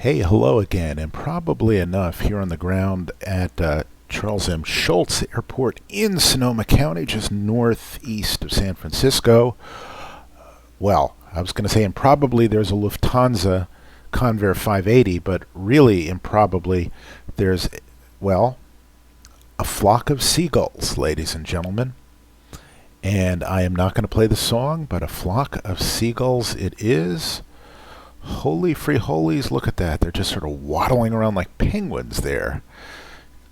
Hey, hello again, and probably enough here on the ground at Charles M. Schulz Airport in Sonoma County, just northeast of San Francisco. Well, I was going to say improbably there's a Lufthansa Convair 580, but really improbably there's, well, a flock of seagulls, ladies and gentlemen. And I am not going to play the song, but a flock of seagulls it is. Holy free holies, look at that. They're just sort of waddling around like penguins there.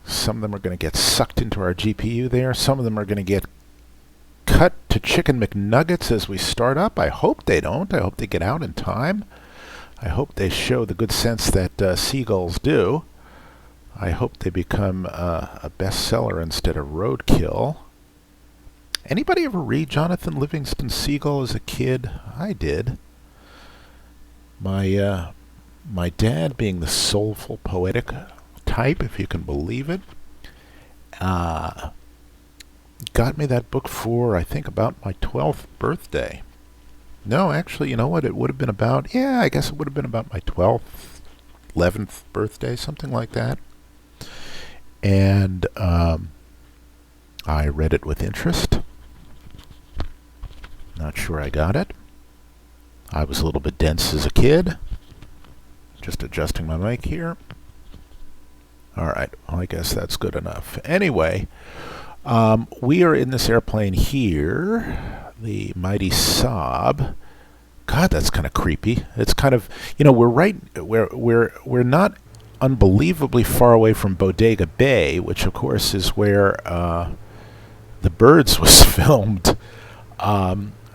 Some of them are going to get sucked into our GPU there. Some of them are going to get cut to chicken McNuggets as we start up. I hope they don't. I hope they get out in time. I hope they show the good sense that seagulls do. I hope they become a bestseller instead of roadkill. Anybody ever read Jonathan Livingston Seagull as a kid? I did. My dad, being the soulful, poetic type, if you can believe it, got me that book for, I think, about my 12th birthday. No, actually, you know what? It would have been about, I guess it would have been about my 12th, 11th birthday, something like that. And I read it with interest. Not sure I got it. I was a little bit dense as a kid. Just adjusting my mic here. Alright, well, I guess that's good enough. Anyway, we are in this airplane here, the mighty SAAB. God, that's kind of creepy. It's kind of, we're not unbelievably far away from Bodega Bay, which of course is where The Birds was filmed.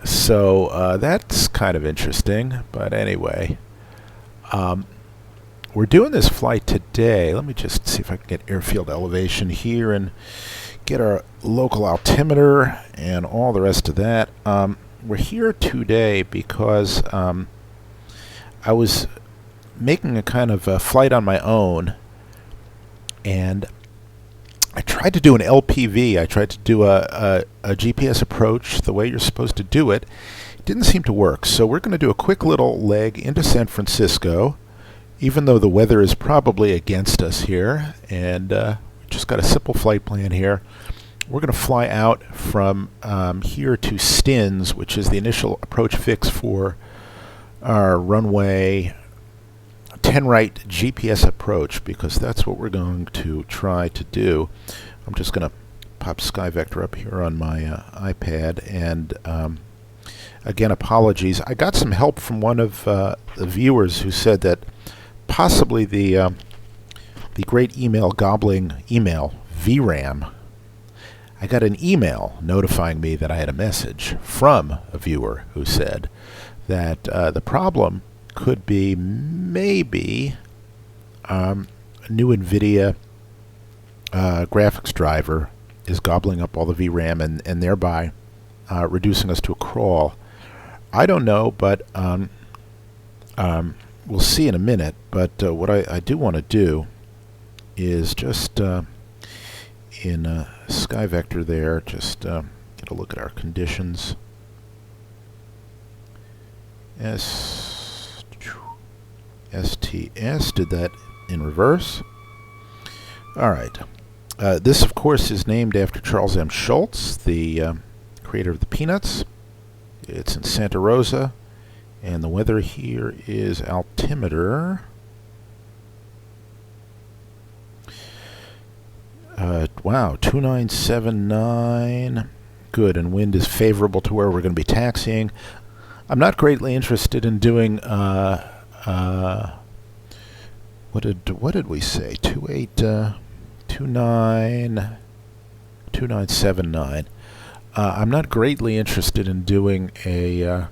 So that's kind of interesting, but anyway, we're doing this flight today. Let me just see if I can get airfield elevation here and get our local altimeter and all the rest of that. We're here today because I was making a kind of a flight on my own, and I tried to do an LPV. I tried to do a GPS approach the way you're supposed to do it. It didn't seem to work. So we're going to do a quick little leg into San Francisco, even though the weather is probably against us here. And we just got a simple flight plan here. We're going to fly out from here to Stins, which is the initial approach fix for our runway 10 right GPS approach, because that's what we're going to try to do. I'm just going to pop SkyVector up here on my iPad, and again, apologies. I got some help from one of the viewers who said that possibly the great email gobbling email, VRAM, I got an email notifying me that I had a message from a viewer who said that the problem could be maybe a new NVIDIA graphics driver is gobbling up all the VRAM and thereby reducing us to a crawl. I don't know, but we'll see in a minute. But what I do want to do is just in SkyVector there, just get a look at our conditions. STS, did that in reverse. Alright. This, of course, is named after Charles M. Schulz, the creator of the Peanuts. It's in Santa Rosa, and the weather here is altimeter. Wow, 2979. Good, and wind is favorable to where we're going to be taxiing. I'm not greatly interested in doing what did we say? 2979. I'm not greatly interested in doing a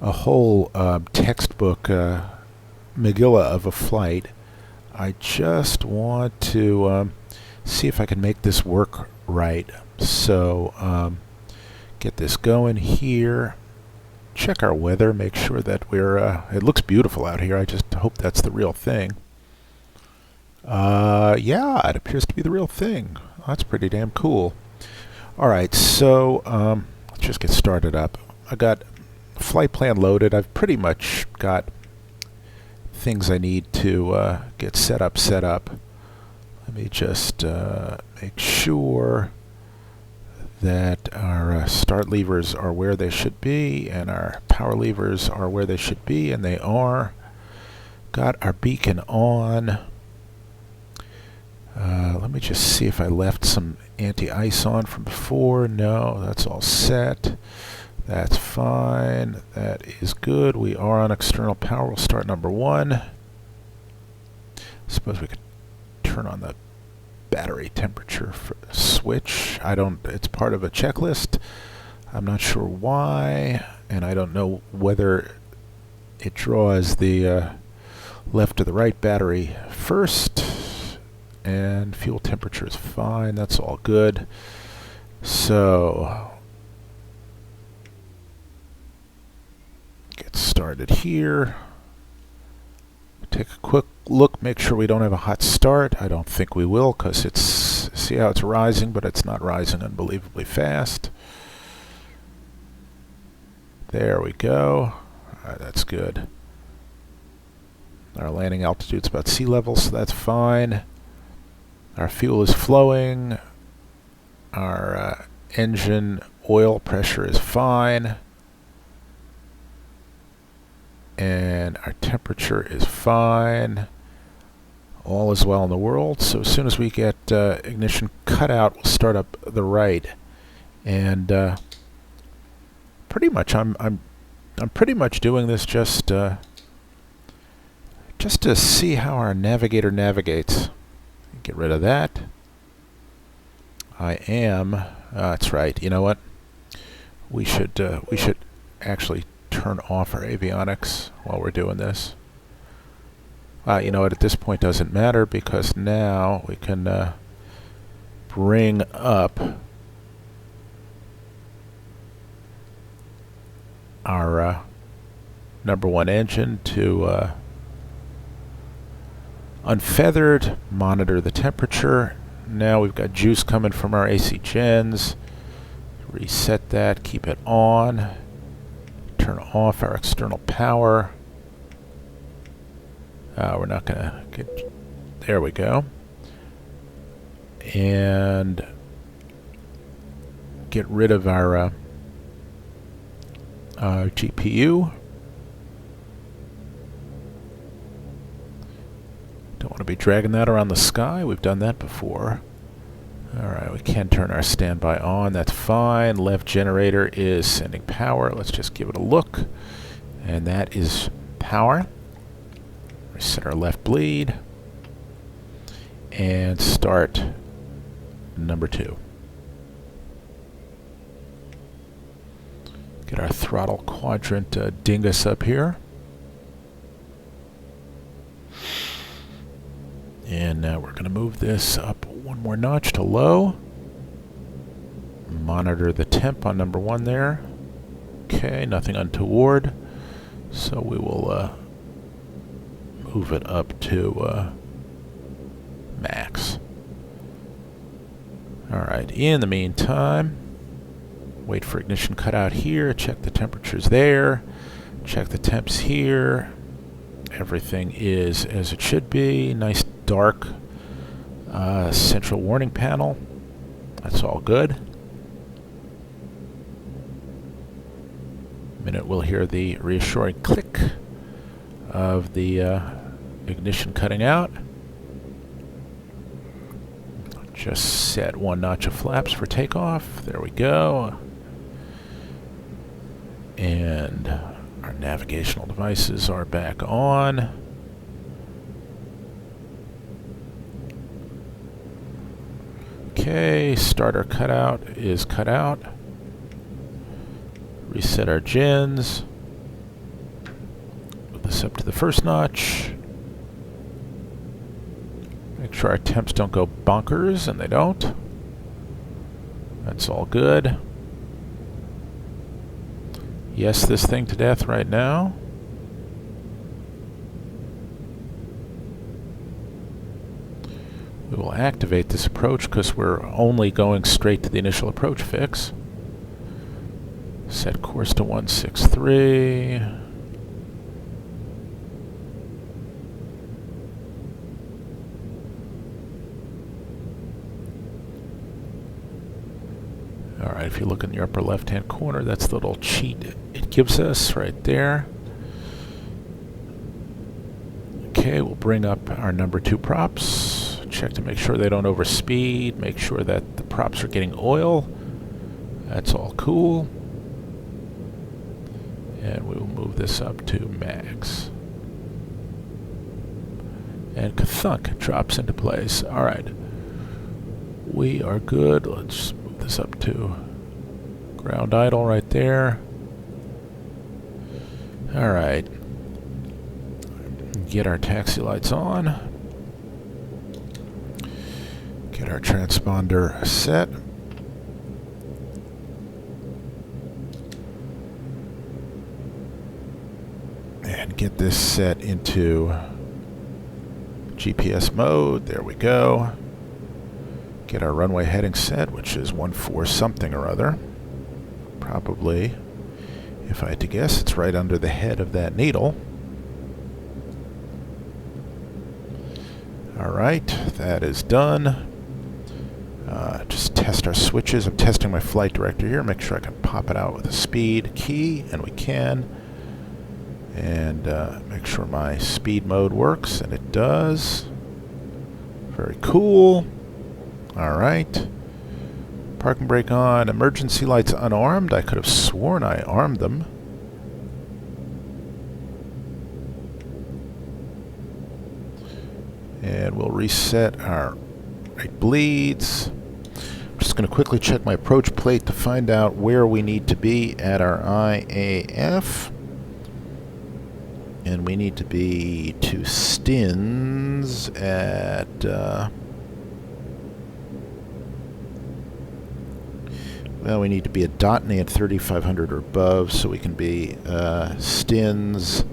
whole textbook Megillah of a flight. I just want to see if I can make this work right. So get this going here. Check our weather, make sure that we're, it looks beautiful out here. I just hope that's the real thing. Yeah, it appears to be the real thing. That's pretty damn cool. Alright, so let's just get started up. I got flight plan loaded. I've pretty much got things I need to get set up. Let me just make sure that our start levers are where they should be and our power levers are where they should be, and they are. Got our beacon on. Let me just see if I left some anti-ice on from before. No, that's all set. That's fine. That is good. We are on external power. We'll start number 1. Suppose we could turn on the battery temperature switch. It's part of a checklist. I'm not sure why, and I don't know whether it draws the left or the right battery first. And fuel temperature is fine. That's all good. So get started here. Take a quick look, make sure we don't have a hot start. I don't think we will, because see how it's rising, but it's not rising unbelievably fast. There we go. All right, that's good. Our landing altitude's about sea level, so that's fine. Our fuel is flowing. Our engine oil pressure is fine. And our temperature is fine. All is well in the world. So as soon as we get ignition cut out, we'll start up the right. And pretty much, I'm pretty much doing this just to see how our navigator navigates. Get rid of that. I am. That's right. You know what? We should actually turn off our avionics while we're doing this. You know what? At this point, doesn't matter, because now we can bring up our number 1 engine to unfeathered, monitor the temperature. Now we've got juice coming from our AC gens. Reset that, keep it on. Turn off our external power. We're not going to get... There we go. And get rid of our GPU. Don't want to be dragging that around the sky. We've done that before. Alright, we can turn our standby on. That's fine. Left generator is sending power. Let's just give it a look. And that is power. Reset our left bleed. And start number 2. Get our throttle quadrant dingus up here. And now we're going to move this up 1 more notch to low. Monitor the temp on number 1 there. Okay, nothing untoward. So we will move it up to max. Alright, in the meantime, wait for ignition cutout here. Check the temperatures there. Check the temps here. Everything is as it should be. Nice dark central warning panel. That's all good. Minute we'll hear the reassuring click of the ignition cutting out. Just set 1 notch of flaps for takeoff. There we go. And our navigational devices are back on. Okay, starter cutout is cut out. Reset our gens. Move this up to the 1st notch. Make sure our temps don't go bonkers, and they don't. That's all good. Yes, this thing to death right now. We will activate this approach because we're only going straight to the initial approach fix. Set course to 163. Alright, if you look in the upper left-hand corner, that's the little cheat it gives us right there. Okay, we'll bring up our number 2 props. Check to make sure they don't overspeed. Make sure that the props are getting oil. That's all cool. And we will move this up to max. And ka-thunk drops into place. Alright. We are good. Let's move this up to ground idle right there. Alright. Get our taxi lights on. Get our transponder set. And get this set into GPS mode. There we go. Get our runway heading set, which is 14 something or other. Probably, if I had to guess, it's right under the head of that needle. Alright, that is done. Just test our switches. I'm testing my flight director here. Make sure I can pop it out with a speed key, and we can. And make sure my speed mode works, and it does. Very cool. Alright. Parking brake on. Emergency lights unarmed. I could have sworn I armed them. And we'll reset our right bleeds. I'm just going to quickly check my approach plate to find out where we need to be at our IAF. And we need to be to Stins at well, we need to be at Dotney at 3500 or above, so we can be Stins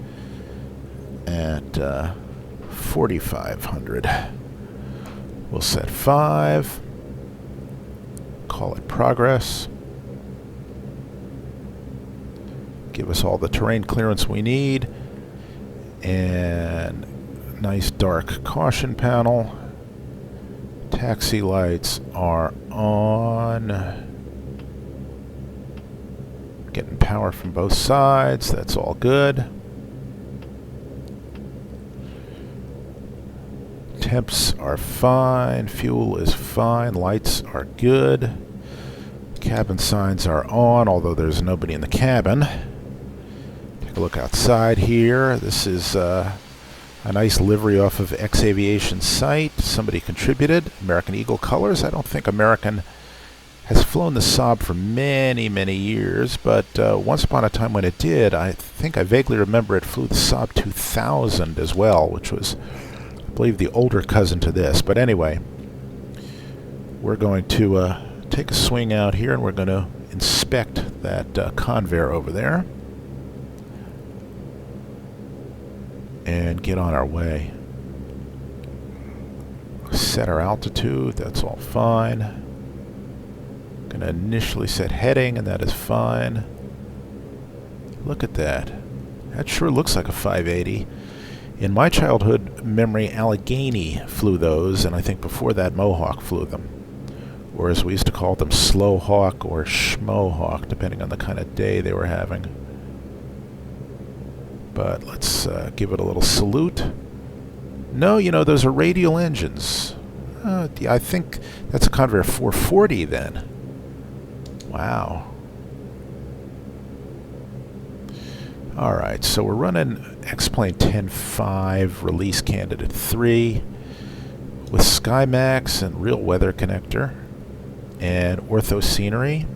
at 4500. We'll set 5. Call it progress. Give us all the terrain clearance we need. And nice dark caution panel. Taxi lights are on. Getting power from both sides. That's all good. Temps are fine. Fuel is fine. Lights are good. Cabin signs are on, although there's nobody in the cabin. Take a look outside here. This is a nice livery off of X Aviation's site. Somebody contributed. American Eagle colors. I don't think American has flown the SAAB for many, many years, but once upon a time when it did, I think I vaguely remember it flew the SAAB 2000 as well, which was, I believe, the older cousin to this. But anyway, we're going to take a swing out here, and we're going to inspect that Convair over there and get on our way. Set our altitude. That's all fine. Going to initially set heading, and that is fine. Look at that. That sure looks like a 580. In my childhood memory, Allegheny flew those, and I think before that Mohawk flew them. Or as we used to call them, Slowhawk or Schmohawk, depending on the kind of day they were having. But let's give it a little salute. No, you know, those are radial engines. I think that's a Convair 440 then. Wow. Alright, so we're running X-Plane 10.5, release candidate 3, with SkyMax and real weather connector, and ortho scenery.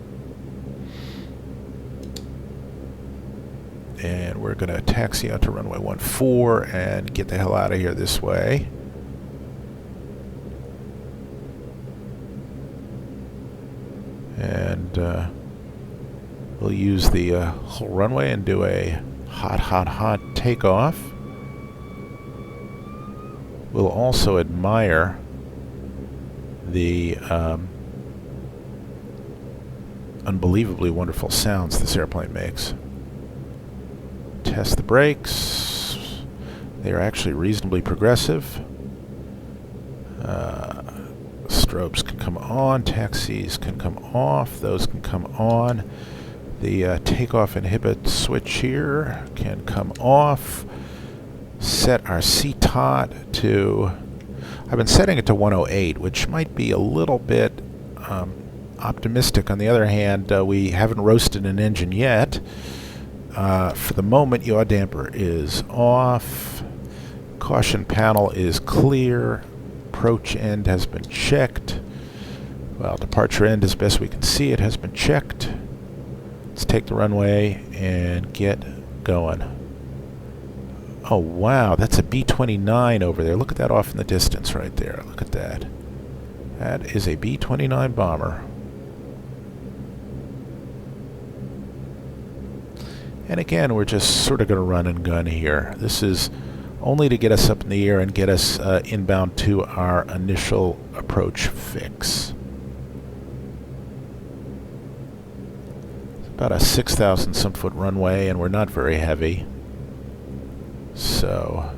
And we're going to taxi out to runway 14 and get the hell out of here this way. And we'll use the whole runway and do a hot takeoff. We'll also admire the unbelievably wonderful sounds this airplane makes. Test the brakes. They are actually reasonably progressive. Strobes can come on, taxis can come off, those can come on. The takeoff inhibit switch here can come off. Set our CTOT to, I've been setting it to 108, which might be a little bit optimistic. On the other hand, we haven't roasted an engine yet. For the moment, yaw damper is off. Caution panel is clear. Approach end has been checked. Well, departure end, as best we can see, it has been checked. Let's take the runway and get going. Oh, wow, that's a B-29 over there. Look at that off in the distance right there. Look at that. That is a B-29 bomber. And again, we're just sort of going to run and gun here. This is only to get us up in the air and get us inbound to our initial approach fix. It's about a 6,000 some foot runway, and we're not very heavy. So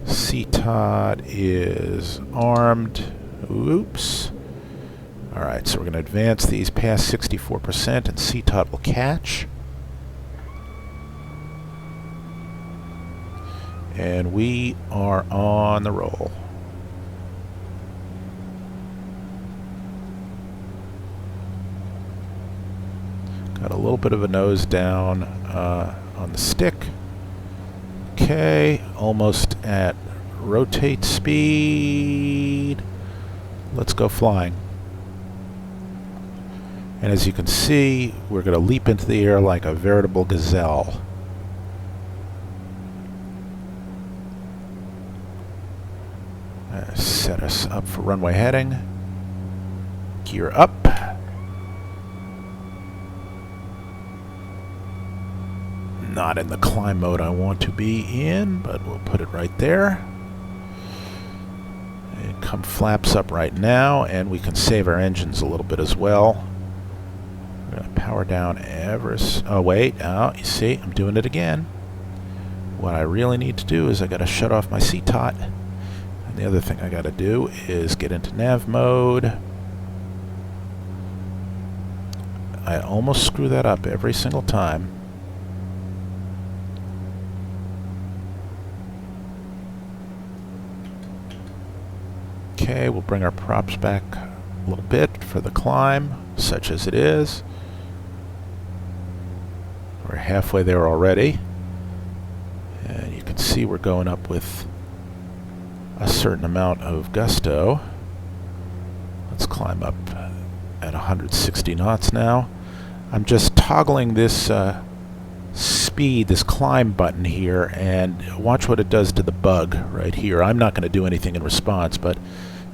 CTOT is armed. Oops. Alright, so we're going to advance these past 64% and CTOT will catch. And we are on the roll. Got a little bit of a nose down on the stick. Okay, almost at rotate speed. Let's go flying. And as you can see, we're going to leap into the air like a veritable gazelle. Set us up for runway heading. Gear up. Not in the climb mode I want to be in, but we'll put it right there. And come flaps up right now, and we can save our engines a little bit as well. We're going to power down ever so... Oh, wait. Oh, you see, I'm doing it again. What I really need to do is I got to shut off my CTOT. And the other thing I got to do is get into nav mode. I almost screw that up every single time. Okay, we'll bring our props back a little bit for the climb, such as it is. We're halfway there already. And you can see we're going up with a certain amount of gusto. Let's climb up at 160 knots now. I'm just toggling this speed, this climb button here, and watch what it does to the bug right here. I'm not going to do anything in response, but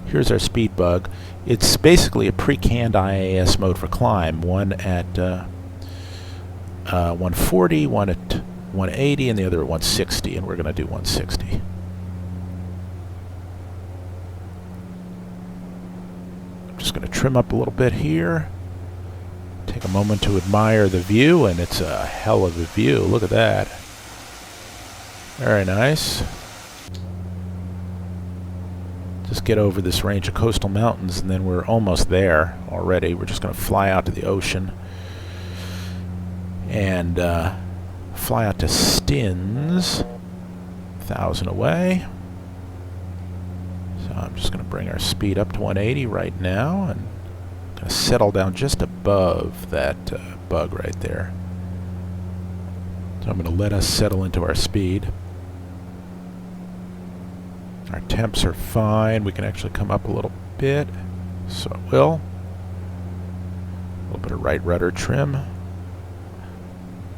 here's our speed bug. It's basically a pre-canned IAS mode for climb. One at 140, one at 180, and the other at 160, and we're going to do 160. I'm just going to trim up a little bit here. Take a moment to admire the view, and it's a hell of a view. Look at that. Very nice. Just get over this range of coastal mountains, and then we're almost there already. We're just going to fly out to the ocean and fly out to Stins, 1,000 away. So I'm just going to bring our speed up to 180 right now, and going to settle down just above that bug right there. So I'm going to let us settle into our speed. Our temps are fine. We can actually come up a little bit, so it will. A little bit of right rudder trim.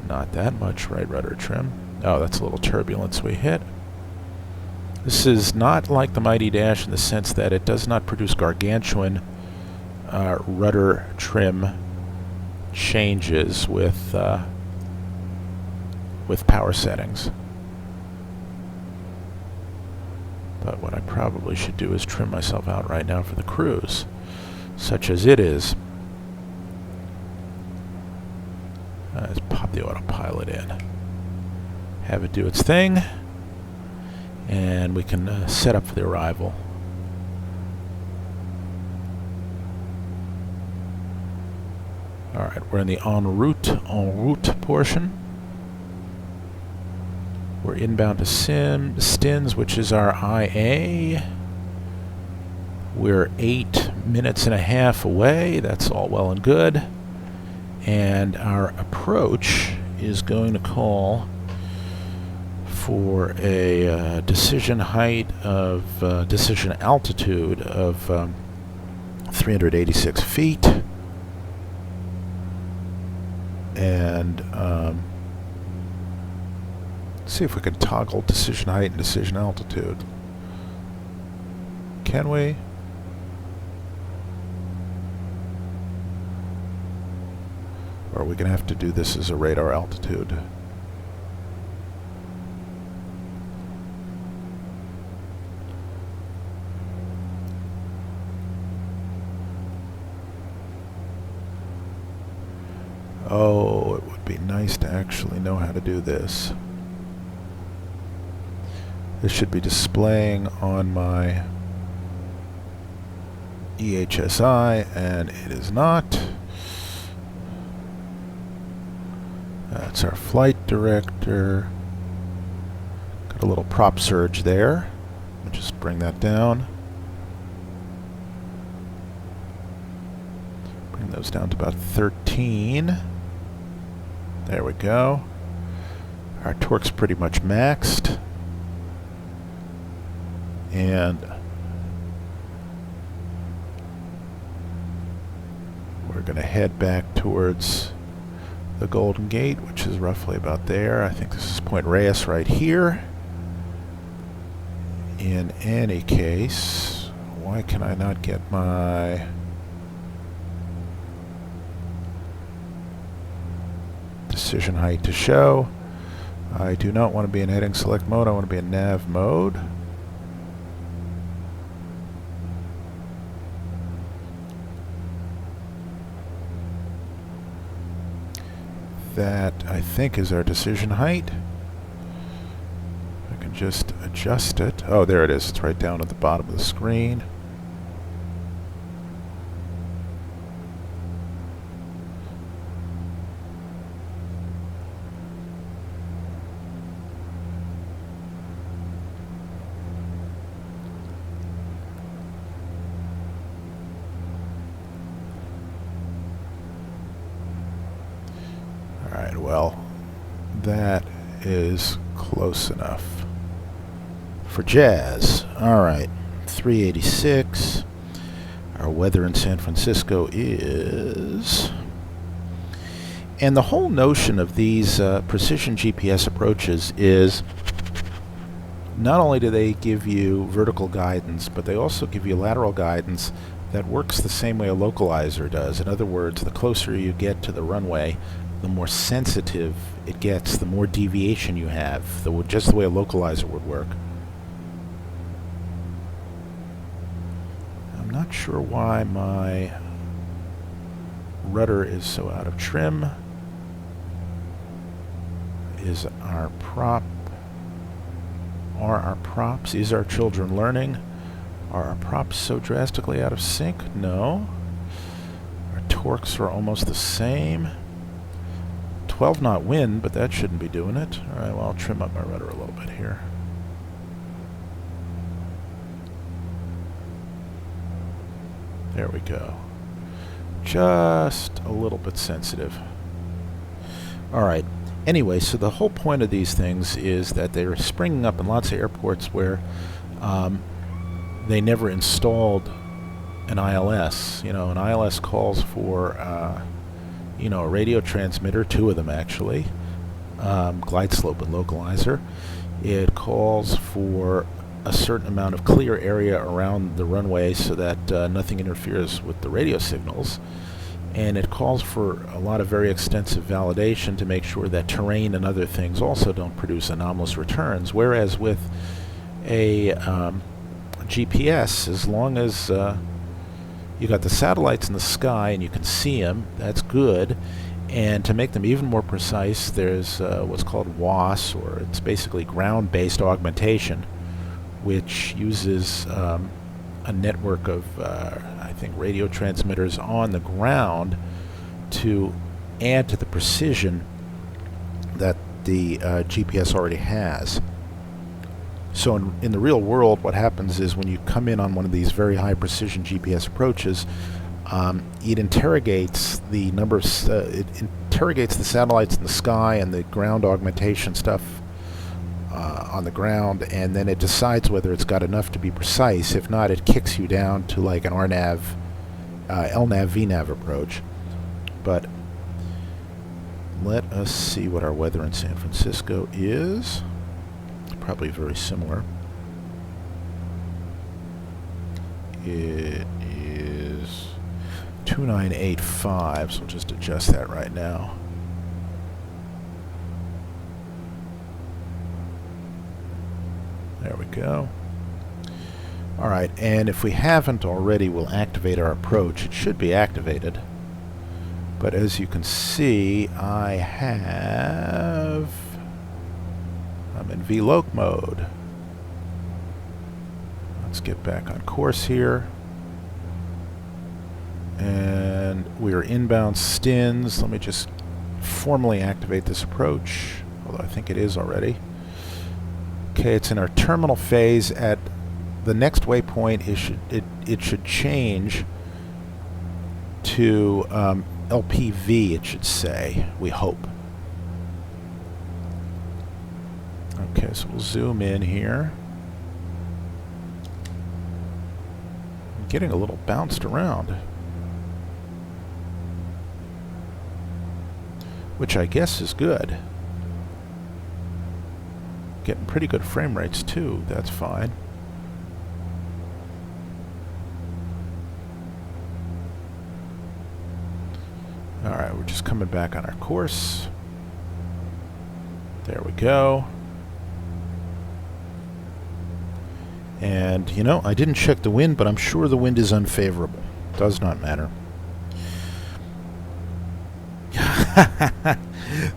Not that much right rudder trim. Oh, that's a little turbulence we hit. This is not like the Mighty Dash in the sense that it does not produce gargantuan rudder trim changes with power settings. But what I probably should do is trim myself out right now for the cruise, such as it is. Let's pop the autopilot in. Have it do its thing, and we can set up for the arrival. Alright, we're in the en route portion. We're inbound to Stins, which is our IA. We're 8 minutes and a half away. That's all well and good. And our approach is going to call for a decision height of, decision altitude of 386 feet. And see if we can toggle decision height and decision altitude. Can we? Or are we going to have to do this as a radar altitude? Oh, it would be nice to actually know how to do this. This should be displaying on my EHSI, and it is not. That's our flight director. Got a little prop surge there. I'll just bring that down. Bring those down to about 13. There we go. Our torque's pretty much maxed. And we're going to head back towards the Golden Gate, which is roughly about there. I think this is Point Reyes right here. In any case, why can I not get my decision height to show? I do not want to be in heading select mode. I want to be in nav mode. That, I think, is our decision height. I can just adjust it. Oh, there it is. It's right down at the bottom of the screen. Alright, well, that is close enough for jazz. Alright, 386. Our weather in San Francisco is... And the whole notion of these precision GPS approaches is not only do they give you vertical guidance, but they also give you lateral guidance that works the same way a localizer does. In other words, the closer you get to the runway, the more sensitive it gets, the more deviation you have, just the way a localizer would work. I'm not sure why my rudder is so out of trim. Is our prop... Are our props... Is our children learning? Are our props so drastically out of sync? No. Our torques are almost the same. 12 knot wind, but that shouldn't be doing it. Alright, well, I'll trim up my rudder a little bit here. There we go. Just a little bit sensitive. Alright, anyway, so the whole point of these things is that they're springing up in lots of airports where they never installed an ILS. You know, an ILS calls for you know, a radio transmitter, 2 of them actually, glide slope and localizer. It calls for a certain amount of clear area around the runway so that nothing interferes with the radio signals. And it calls for a lot of very extensive validation to make sure that terrain and other things also don't produce anomalous returns. Whereas with a GPS, as long as you got the satellites in the sky and you can see them, that's good. And to make them even more precise, there's what's called WAS, or it's basically ground-based augmentation, which uses a network of, I think, radio transmitters on the ground to add to the precision that the GPS already has. So in the real world, what happens is when you come in on one of these very high precision GPS approaches, it interrogates the it interrogates the satellites in the sky and the ground augmentation stuff on the ground, and then it decides whether it's got enough to be precise. If not, it kicks you down to like an RNAV, LNAV, VNAV approach. But let us see what our weather in San Francisco is. Probably very similar. It is 2985, so we'll just adjust that right now. There we go. Alright, and if we haven't already, we'll activate our approach. It should be activated. But as you can see, I'm in VLOC mode. Let's get back on course here. And we're inbound STINs. Let me just formally activate this approach, although I think it is already. Okay, it's in our terminal phase. At the next waypoint, it should change to LPV, it should say, we hope. Okay, so we'll zoom in here. I'm getting a little bounced around, which I guess is good. Getting pretty good frame rates too, that's fine. Alright, we're just coming back on our course. There we go. And, you know, I didn't check the wind, but I'm sure the wind is unfavorable. Does not matter.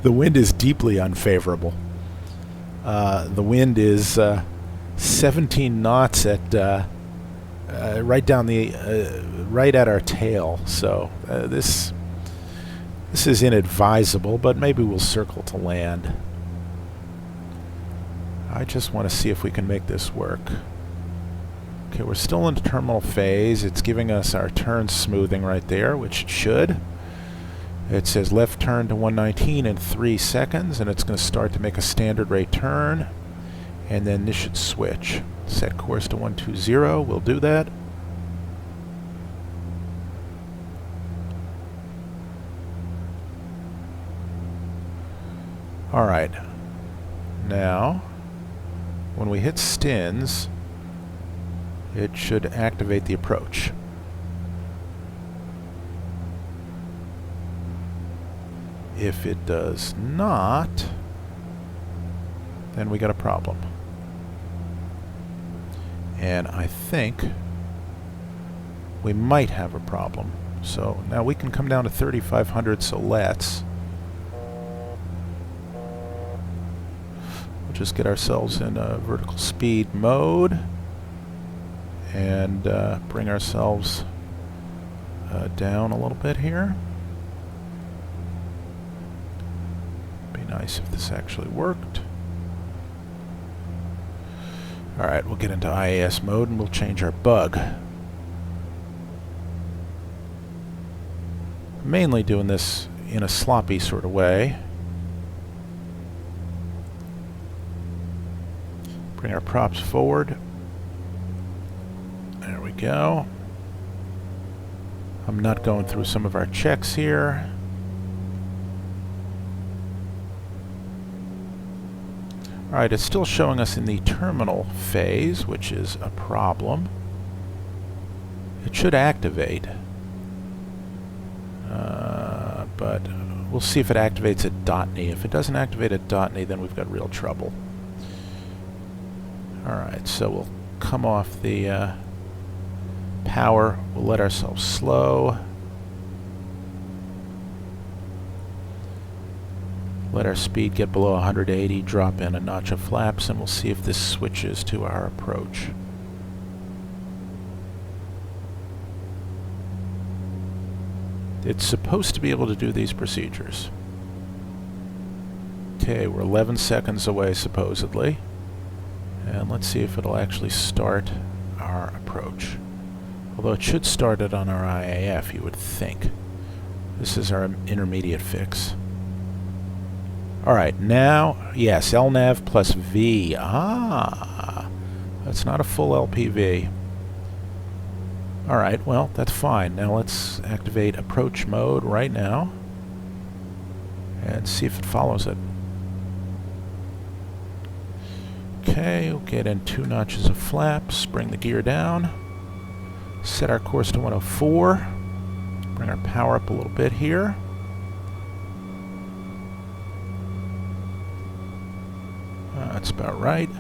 The wind is deeply unfavorable. The wind is 17 knots at right down the right at our tail. So this is inadvisable, but maybe we'll circle to land. I just want to see if we can make this work. Okay, we're still in the terminal phase. It's giving us our turn smoothing right there, which it should. It says left turn to 119 in 3 seconds, and it's going to start to make a standard rate turn. And then this should switch. Set course to 120. We'll do that. Alright. Now, when we hit STINs, it should activate the approach. If it does not, then we got a problem. And I think we might have a problem. So now we can come down to 3,500, so let's. We'll just get ourselves in a vertical speed mode and bring ourselves down a little bit here. Be nice if this actually worked. Alright, we'll get into IAS mode and we'll change our bug. Mainly doing this in a sloppy sort of way. Bring our props forward. There we go. I'm not going through some of our checks here. Alright, it's still showing us in the terminal phase, which is a problem. It should activate. But we'll see if it activates at .NE. If it doesn't activate at .NE, then we've got real trouble. Alright, so we'll come off the power. We'll let ourselves slow. Let our speed get below 180, drop in a notch of flaps, and we'll see if this switches to our approach. It's supposed to be able to do these procedures. Okay, we're 11 seconds away supposedly. And let's see if it'll actually start our approach. Although it should start it on our IAF, you would think. This is our intermediate fix. Alright, now, yes, LNAV plus V. Ah, that's not a full LPV. Alright, well, that's fine. Now let's activate approach mode right now and see if it follows it. Okay, we'll get in 2 notches of flaps, bring the gear down, set our course to 104, bring our power up a little bit here. That's about right.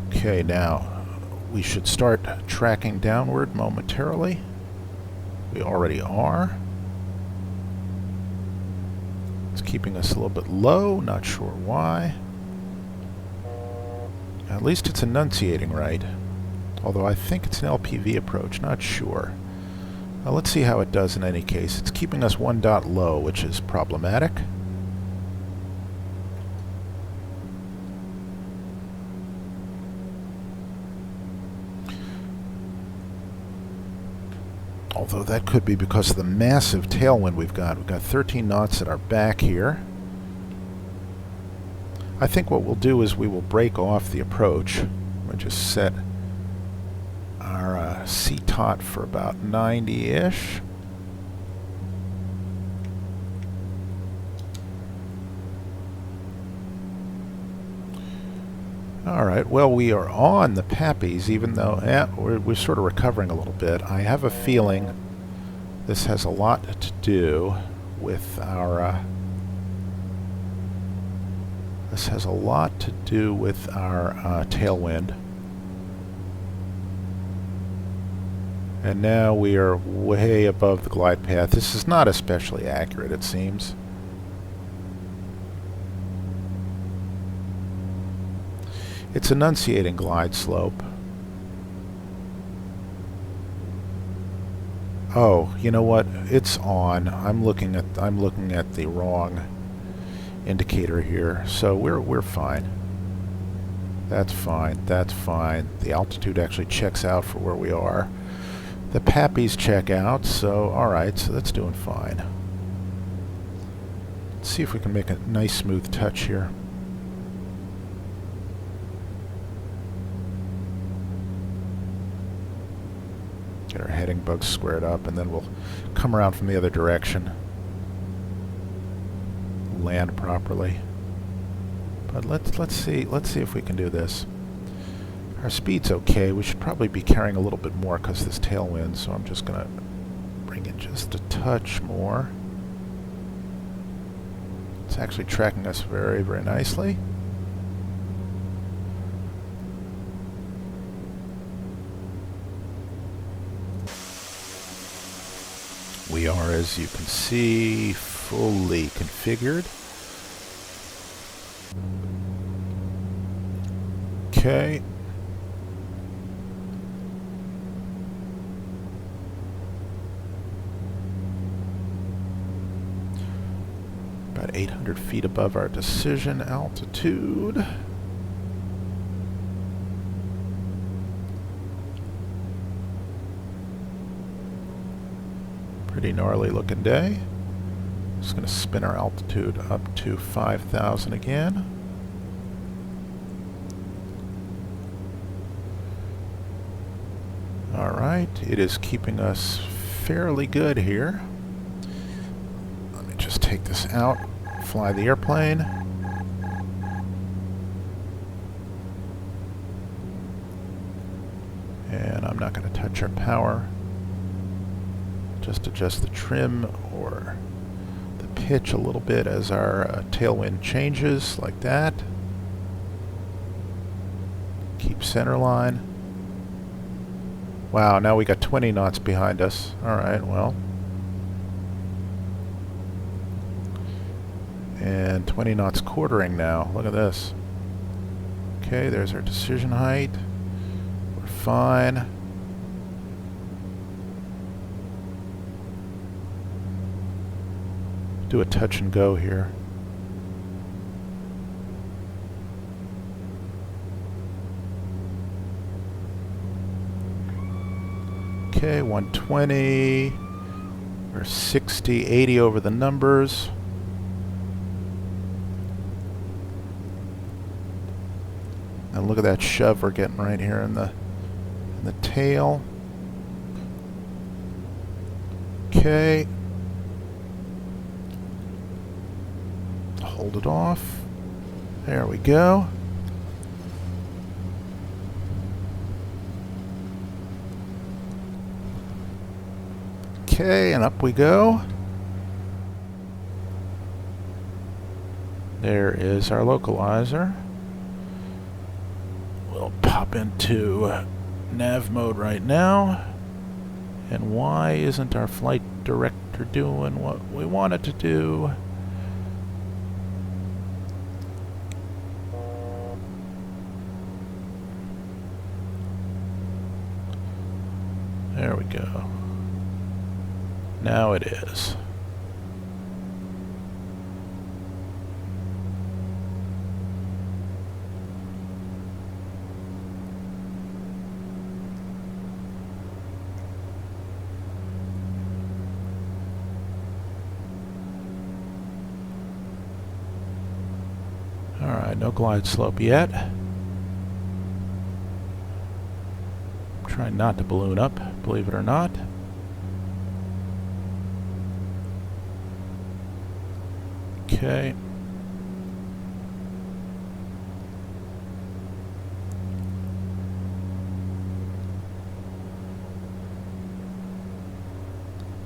Okay, now we should start tracking downward momentarily. We already are. It's keeping us a little bit low, not sure why. At least it's enunciating right. Although I think it's an LPV approach, not sure. Let's see how it does in any case. It's keeping us 1 dot low, which is problematic. Although that could be because of the massive tailwind we've got. We've got 13 knots at our back here. I think what we'll do is we will break off the approach. We'll just set our CTOT for about 90-ish. Alright, well, we are on the Pappies, even though we're sort of recovering a little bit. I have a feeling this has a lot to do with our tailwind. And now we are way above the glide path. This is not especially accurate, it seems. It's enunciating glide slope. Oh, you know what? It's on. I'm looking at the wrong indicator here. So we're fine. That's fine. That's fine. The altitude actually checks out for where we are. The Pappies check out, so alright, so that's doing fine. Let's see if we can make a nice smooth touch here. Get our heading bugs squared up, and then we'll come around from the other direction. Land properly. But let's see if we can do this. Our speed's okay. We should probably be carrying a little bit more because of this tailwind, so I'm just gonna bring it just a touch more. It's actually tracking us very, very nicely. We are, as you can see, fully configured. Okay. About 800 feet above our decision altitude. Pretty gnarly looking day. Just going to spin our altitude up to 5,000 again. Alright, it is keeping us fairly good here. Let me just take this out, fly the airplane. And I'm not going to touch our power. Just adjust the trim or the pitch a little bit as our tailwind changes, like that. Keep center line. Wow, now we got 20 knots behind us. Alright, well. And 20 knots quartering now. Look at this. Okay, there's our decision height. We're fine. do a touch and go here. Okay, 120, or 60, 80 over the numbers. And look at that shove we're getting right here in the tail. Okay. Hold it off. There we go. Okay, and up we go. There is our localizer. We'll pop into nav mode right now. And why isn't our flight director doing what we want it to do? There we go. Now it is. Alright, no glide slope yet. I'm trying not to balloon up, believe it or not. Okay.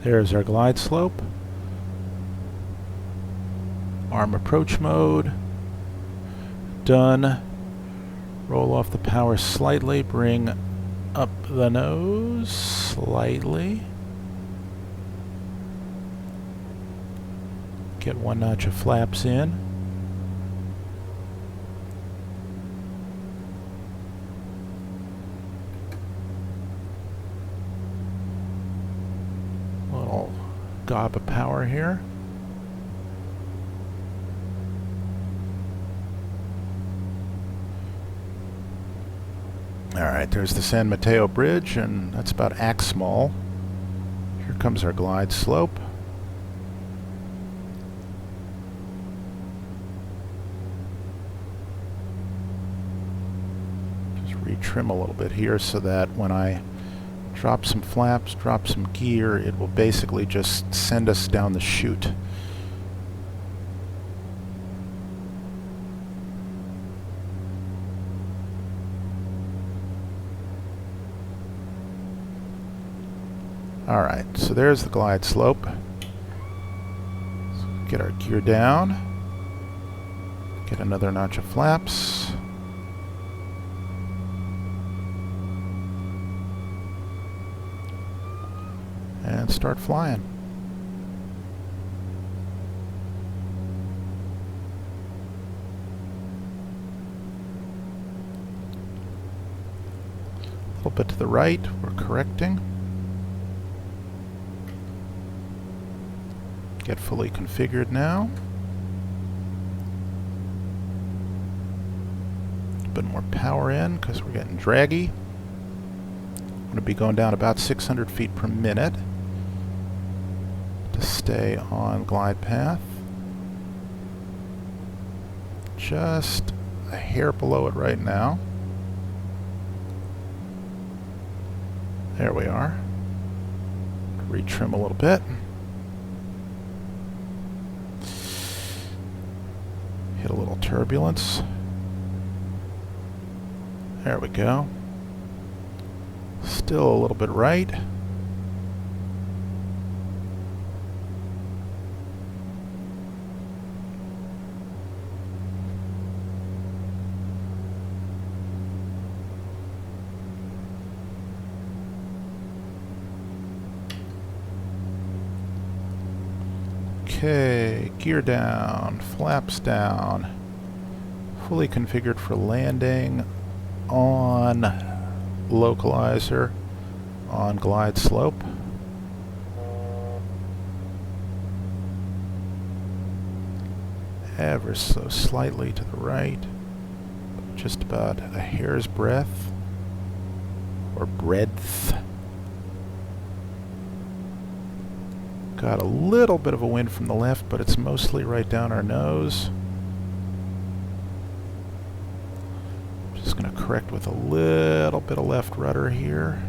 There's our glide slope. Arm approach mode. Done. Roll off the power slightly. Bring up the nose slightly. Get one notch of flaps in. Little gob of power here. Alright, there's the San Mateo Bridge, and that's about Axmal. Here comes our glide slope. Trim a little bit here so that when I drop some flaps, drop some gear, it will basically just send us down the chute. Alright, so there's the glide slope. So get our gear down. Get another notch of flaps. And start flying. A little bit to the right, we're correcting. Get fully configured now. A bit more power in because we're getting draggy. I'm going to be going down about 600 feet per minute to stay on glide path. Just a hair below it right now. There we are. Retrim a little bit. Hit a little turbulence. There we go. Still a little bit right. Okay, gear down, flaps down, fully configured for landing on localizer on glide slope. ever so slightly to the right, just about a hair's breadth or breadth. Got a little bit of a wind from the left, but it's mostly right down our nose. Just going to correct with a little bit of left rudder here.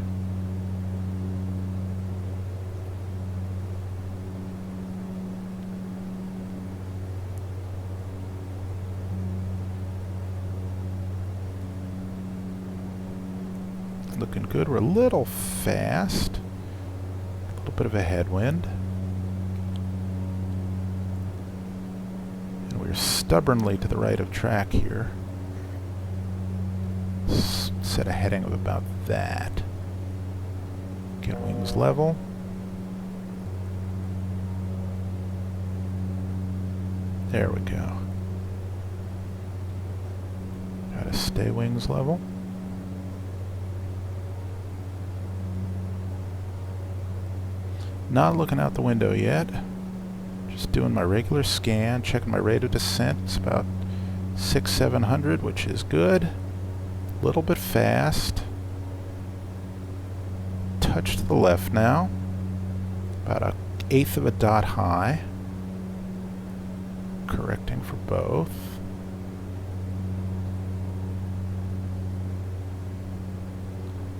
Looking good. We're a little fast. A little bit of a headwind. And we're stubbornly to the right of track here. Set a heading of about that. Get wings level. There we go. Gotta stay wings level. Not looking out the window yet. Just doing my regular scan, checking my rate of descent. It's about 600-700, which is good. A little bit fast. Touch to the left now. About 1/8 of a dot high. Correcting for both.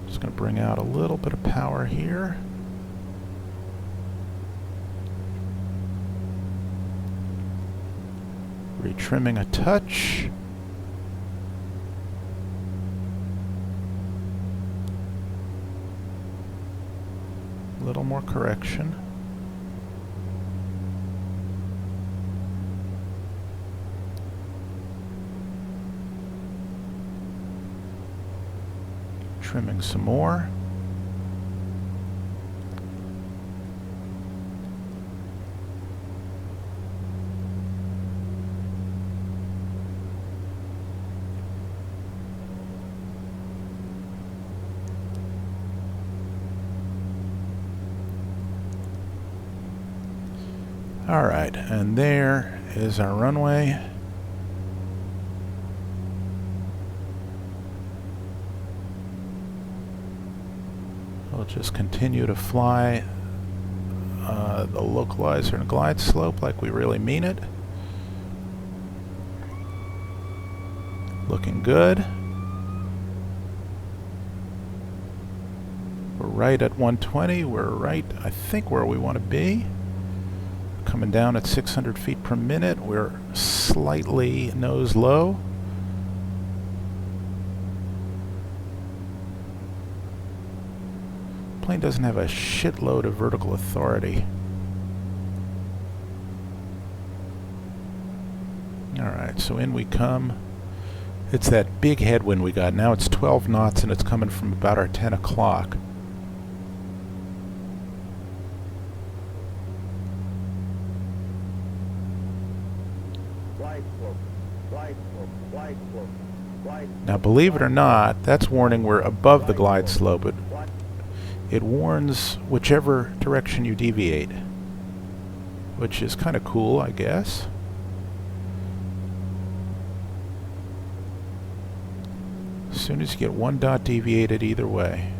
Just going to bring out a little bit of power here. Retrimming a touch. A little more correction. Trimming some more. Alright, and there is our runway. We'll just continue to fly the localizer and glide slope like we really mean it. Looking good. We're right at 120. We're right, I think, where we want to be. Coming down at 600 feet per minute. We're slightly nose low. Plane doesn't have a shitload of vertical authority. Alright, so in we come. It's that big headwind we got. Now it's 12 knots and it's coming from about our 10 o'clock. Now, believe it or not, that's warning we're above the glide slope. It warns whichever direction you deviate, which is kind of cool, I guess. As soon as you get 1 dot deviated either way.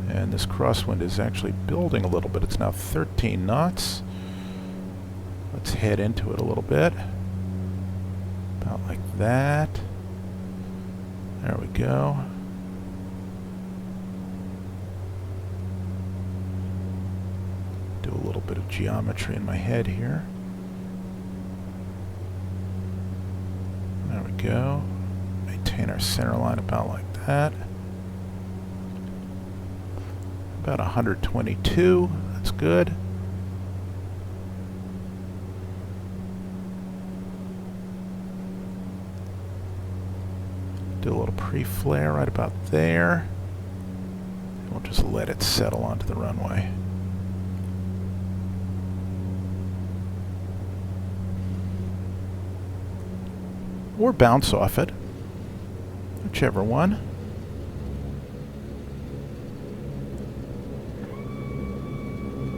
And this crosswind is actually building a little bit. It's now 13 knots. Let's head into it a little bit. About like that. There we go. Do a little bit of geometry in my head here. There we go. Maintain our center line about like that. About 122. That's good. Do a little pre-flare right about there. And we'll just let it settle onto the runway. Or bounce off it. Whichever one.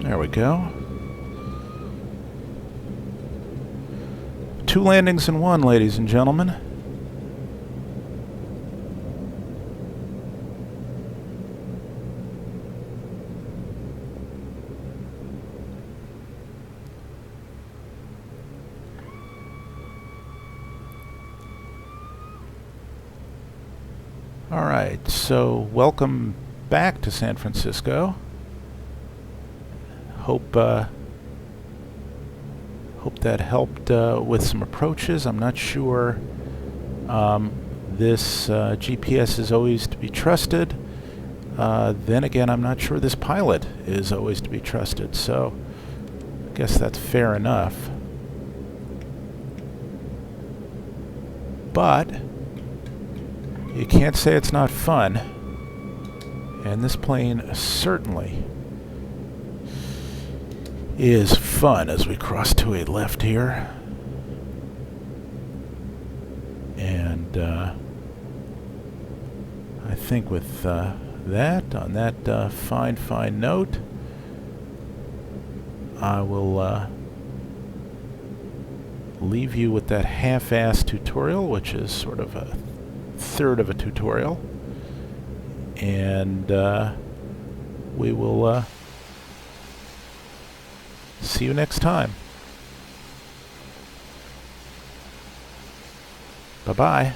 There we go. 2 landings in 1, ladies and gentlemen. All right, so welcome back to San Francisco. Hope that helped with some approaches. I'm not sure. This GPS is always to be trusted. Then again, I'm not sure this pilot is always to be trusted, so I guess that's fair enough. But you can't say it's not fun, and this plane certainly is fun as we cross to a left here. And I think with that, on that fine note, I will leave you with that half-assed tutorial, which is sort of a third of a tutorial, and we will see you next time. Bye-bye.